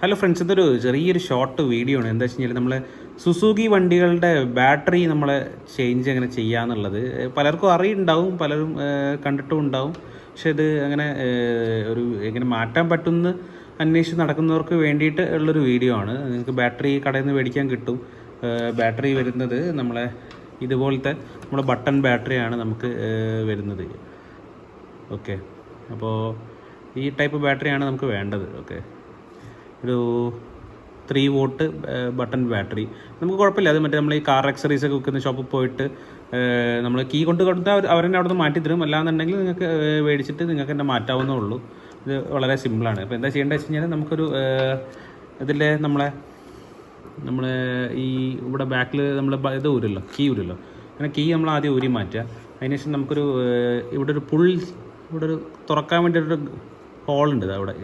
Hello friends, ഇതൊരു ചെറിയൊരു short video ആണ്. എന്താ വെച്ച് കഴിഞ്ഞാൽ നമ്മൾ സുസുക്കി വണ്ടികളുടെ ബാറ്ററി നമ്മൾ ചേഞ്ച് എങ്ങനെ ചെയ്യാന്നുള്ളത് പലർക്കും അറിയുണ്ടാവും, പലരും കണ്ടിട്ടും ഉണ്ടാവും. പക്ഷെ ഇത് അങ്ങനെ ഒരു എങ്ങനെ മാറ്റാൻ പറ്റുമെന്ന് അന്വേഷിച്ച് നടക്കുന്നവർക്ക് വേണ്ടിയിട്ട് ഉള്ളൊരു വീഡിയോ ആണ്. നിങ്ങൾക്ക് ബാറ്ററി കടയിൽ നിന്ന് മേടിക്കാൻ കിട്ടും. ബാറ്ററി വരുന്നത് നമ്മളെ ഇതുപോലത്തെ നമ്മുടെ ബട്ടൺ ബാറ്ററിയാണ് നമുക്ക് വരുന്നത്. ഓക്കെ, അപ്പോൾ ഈ ടൈപ്പ് ബാറ്ററിയാണ് നമുക്ക് വേണ്ടത്. ഓക്കെ, ഒരു 3 വോൾട്ട് ബട്ടൺ ബാറ്ററി നമുക്ക് കുഴപ്പമില്ല. അത് മറ്റേ നമ്മൾ ഈ കാർ ആക്സറീസ് ഒക്കെ വിൽക്കുന്ന ഷോപ്പിൽ പോയിട്ട് നമ്മൾ കീ കൊണ്ട് കൊടുത്താൽ അവരെന്നെ അവിടെ നിന്ന് മാറ്റി തരും. അല്ലാന്നുണ്ടെങ്കിൽ നിങ്ങൾക്ക് മേടിച്ചിട്ട് നിങ്ങൾക്ക് തന്നെ മാറ്റാവുന്നേ ഉള്ളൂ. ഇത് വളരെ സിമ്പിളാണ്. അപ്പോൾ എന്താ ചെയ്യേണ്ടത് വെച്ച് കഴിഞ്ഞാൽ നമുക്കൊരു ഇതിൽ നമ്മൾ ഈ ഇവിടെ ബാക്കിൽ നമ്മൾ ഇത് ഊരല്ലോ, കീ ഊരല്ലോ. അങ്ങനെ കീ നമ്മൾ ആദ്യം ഊരി മാറ്റുക. അതിനുശേഷം നമുക്കൊരു ഇവിടെ ഒരു തുറക്കാൻ വേണ്ടി ഒരു ഹോളുണ്ട് അവിടെ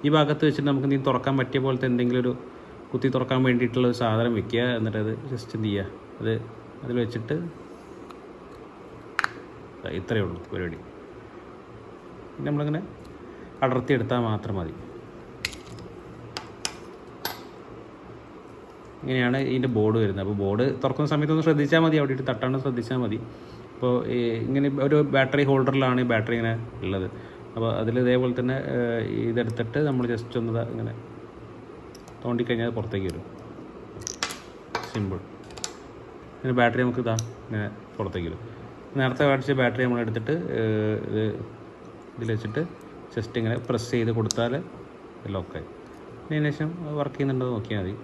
ഈ ഭാഗത്ത് വെച്ചിട്ട് നമുക്ക് നീ തുറക്കാൻ പറ്റിയ പോലത്തെ എന്തെങ്കിലും ഒരു കുത്തി തുറക്കാൻ വേണ്ടിയിട്ടുള്ള ഒരു സാധനം വെക്കുക. എന്നിട്ട് അത് ജസ്റ്റ് എന്ത് ചെയ്യുക, അതിൽ വെച്ചിട്ട് ഇത്രയേ ഉള്ളൂ പരിപാടി. പിന്നെ നമ്മളിങ്ങനെ അടർത്തി എടുത്താൽ മാത്രം മതി. ഇങ്ങനെയാണ് ഇതിൻ്റെ ബോർഡ് വരുന്നത്. അപ്പോൾ ബോർഡ് തുറക്കുന്ന സമയത്തൊന്ന് ശ്രദ്ധിച്ചാൽ മതി, അവിടെ ഇട്ട് തട്ടാണ്ട് ശ്രദ്ധിച്ചാൽ മതി. അപ്പോൾ ഇങ്ങനെ ഒരു ബാറ്ററി ഹോൾഡറിലാണ് ഈ ബാറ്ററി ഇങ്ങനെ ഉള്ളത്. അപ്പോൾ അതിൽ ഇതേപോലെ തന്നെ ഇതെടുത്തിട്ട് നമ്മൾ ജസ്റ്റ് ഒന്ന് ഇങ്ങനെ തോണ്ടിക്കഴിഞ്ഞാൽ അത് പുറത്തേക്ക് വരും. സിമ്പിൾ. ഇങ്ങനെ ബാറ്ററി നമുക്ക് ഇങ്ങനെ പുറത്തേക്ക് വരും. നേരത്തെ കാണിച്ച ബാറ്ററി നമ്മൾ എടുത്തിട്ട് ഇതിൽ വെച്ചിട്ട് ജസ്റ്റ് ഇങ്ങനെ പ്രസ് ചെയ്ത് കൊടുത്താൽ ലോക്കായി. അതിന് ശേഷം വർക്ക് ചെയ്യുന്നുണ്ടോ നോക്കിയാൽ മതി.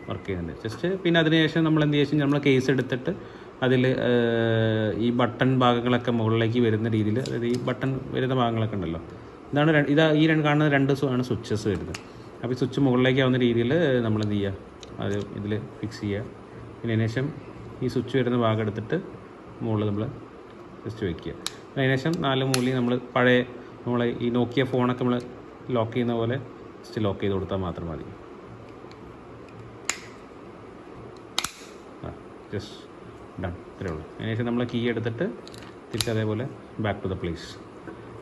വർക്ക് ചെയ്യുന്നുണ്ട് ജസ്റ്റ്. പിന്നെ അതിനുശേഷം നമ്മൾ എന്ത് ചെയ്യുക, നമ്മൾ കേസ് എടുത്തിട്ട് അതിൽ ഈ ബട്ടൺ ഭാഗങ്ങളൊക്കെ മുകളിലേക്ക് വരുന്ന രീതിയിൽ, അതായത് ഈ ബട്ടൺ വരുന്ന ഭാഗങ്ങളൊക്കെ ഉണ്ടല്ലോ, ഈ കാണുന്ന 2 ആണ് സ്വിച്ചസ് വരുന്നത്. അപ്പോൾ ഈ സ്വിച്ച് മുകളിലേക്ക് ആവുന്ന രീതിയിൽ നമ്മൾ എന്ത് ചെയ്യുക, അത് ഇതിൽ ഫിക്സ് ചെയ്യുക. പിന്നെ അതിന് ശേഷം ഈ സ്വിച്ച് വരുന്ന ഭാഗം എടുത്തിട്ട് മുകളിൽ നമ്മൾ ജസ്റ്റ് വയ്ക്കുക. അതിന് ശേഷം 4 മൂലയും നമ്മൾ ഈ നോക്കിയ ഫോണൊക്കെ നമ്മൾ ലോക്ക് ചെയ്യുന്ന പോലെ ജസ്റ്റ് ലോക്ക് ചെയ്ത് കൊടുത്താൽ മാത്രം മതി. ജസ്റ്റ് ഡൺ, ഇത്രയേ ഉള്ളൂ. അതിനുശേഷം നമ്മൾ കീ എടുത്തിട്ട് തിരിച്ച് അതേപോലെ ബാക്ക് ടു ദ പ്ലേസ്.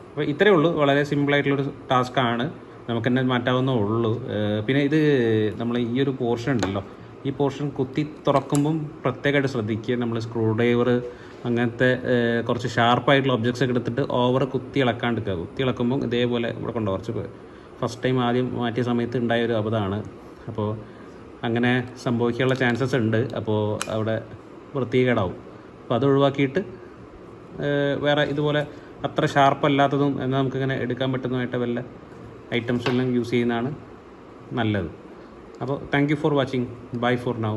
അപ്പോൾ ഇത്രയേ ഉള്ളൂ. വളരെ സിമ്പിളായിട്ടുള്ളൊരു ടാസ്ക്കാണ്, നമുക്ക് തന്നെ മാറ്റാവുന്നേ ഉള്ളൂ. പിന്നെ ഇത് നമ്മൾ ഈ ഒരു പോർഷൻ ഉണ്ടല്ലോ, ഈ പോർഷൻ കുത്തി തുറക്കുമ്പം പ്രത്യേകമായിട്ട് ശ്രദ്ധിക്കുക. നമ്മൾ സ്ക്രൂ ഡ്രൈവർ അങ്ങനത്തെ കുറച്ച് ഷാർപ്പായിട്ടുള്ള ഒബ്ജക്ട്സ് ഒക്കെ എടുത്തിട്ട് ഓവർ കുത്തി ഇളക്കാണ്ടിരിക്കുക. കുത്തി ഇളക്കുമ്പം ഇതേപോലെ ഇവിടെ കൊണ്ടു കുറച്ച് ഫസ്റ്റ് ടൈം ആദ്യം മാറ്റിയ സമയത്ത് ഉണ്ടായ ഒരു അബദ്ധമാണ്. അപ്പോൾ അങ്ങനെ സംഭവിക്കാനുള്ള ചാൻസസ് ഉണ്ട്. അപ്പോൾ അവിടെ വൃത്തികേടാവും. അപ്പോൾ അത് ഒഴിവാക്കിയിട്ട് വേറെ ഇതുപോലെ അത്ര ഷാർപ്പല്ലാത്തതും എന്നാൽ നമുക്കിങ്ങനെ എടുക്കാൻ പറ്റുന്നതായിട്ട് വല്ല ഐറ്റംസ് എല്ലാം യൂസ് ചെയ്യുന്നതാണ് നല്ലത്. അപ്പോൾ thank you for watching. Bye for now.